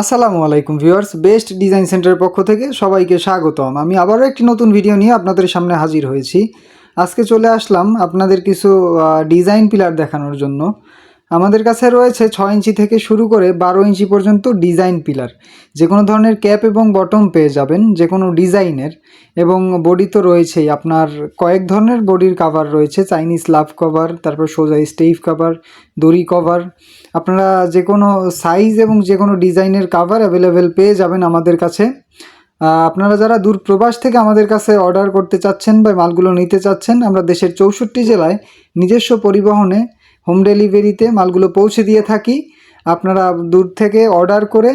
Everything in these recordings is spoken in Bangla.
আসসালামু আলাইকুম ভিউয়ার্স, বেস্ট ডিজাইন সেন্টারের পক্ষ থেকে সবাইকে স্বাগতম। আমি আবারও একটি নতুন ভিডিও নিয়ে আপনাদের সামনে হাজির হয়েছি। আজকে চলে আসলাম আপনাদের কিছু ডিজাইন পিলার দেখানোর জন্য। আমাদের কাছে রয়েছে 6 ইঞ্চি থেকে শুরু করে 12 ইঞ্চি পর্যন্ত ডিজাইন পিলার। যে কোনো ধরনের ক্যাপ এবং বটম পেয়ে যাবেন, যে কোনো ডিজাইনের। এবং বডি তো রয়েছেই, আপনার কয়েক ধরনের বডির কাভার রয়েছে। চাইনিজ লাভ কভার, তারপর সোজা স্টেইফ কভার, দড়ি কভার। আপনারা যে কোনো সাইজ এবং যে কোনো ডিজাইনের কাভার অ্যাভেলেবেল পেয়ে যাবেন আমাদের কাছে। আপনারা যারা দূর প্রবাস থেকে আমাদের কাছে অর্ডার করতে চাচ্ছেন বা মালগুলো নিতে চাচ্ছেন, আমরা দেশের 64 জেলায় নিজস্ব পরিবহনে হোম ডেলিভারিতে মালগুলো পৌঁছে দিয়ে থাকি। আপনারা দূর থেকে অর্ডার করে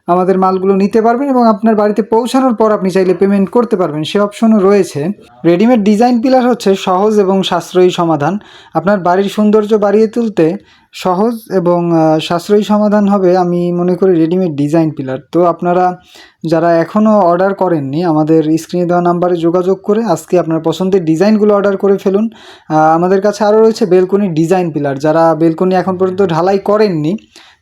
আমাদের মালগুলো নিতে পারবেন এবং আপনার বাড়িতে পৌঁছানোর পর আপনি চাইলে পেমেন্ট করতে পারবেন, সে অপশনও রয়েছে। রেডিমেড ডিজাইন পিলার হচ্ছে সহজ এবং সাশ্রয়ী সমাধান। আপনার বাড়ির সৌন্দর্য বাড়িয়ে তুলতে সহজ এবং সাশ্রয়ী সমাধান হবে আমি মনে করি রেডিমেড ডিজাইন পিলার। তো আপনারা যারা এখনও অর্ডার করেননি, আমাদের স্ক্রিনে দেওয়া নাম্বারে যোগাযোগ করে আজকে আপনার পছন্দের ডিজাইনগুলো অর্ডার করে ফেলুন। আমাদের কাছে আরও রয়েছে বেলকনি ডিজাইন পিলার। যারা বেলকনি এখন পর্যন্ত ঢালাই করেননি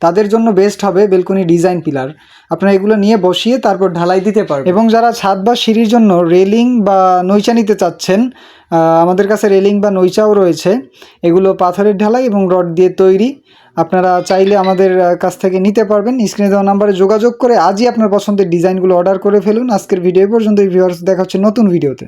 তাদের জন্য বেস্ট হবে বেলকনি ডিজাইন পিলার। আপনারা এগুলো নিয়ে বসিয়ে তারপর ঢালাই দিতে পারবেন। এবং যারা ছাদ বা সিঁড়ির জন্য রেলিং বা নইচা নিতে চাচ্ছেন, আমাদের কাছে রেলিং বা নইচাও রয়েছে। এগুলো পাথরের ঢালাই এবং রড দিয়ে তৈরি। আপনারা চাইলে আমাদের কাছ থেকে নিতে পারবেন। স্ক্রিনে দেওয়া নাম্বারে যোগাযোগ করে আজই আপনার পছন্দের ডিজাইনগুলো অর্ডার করে ফেলুন। আজকের ভিডিও পর্যন্ত ভিউয়ার্স, দেখা হচ্ছে নতুন ভিডিওতে।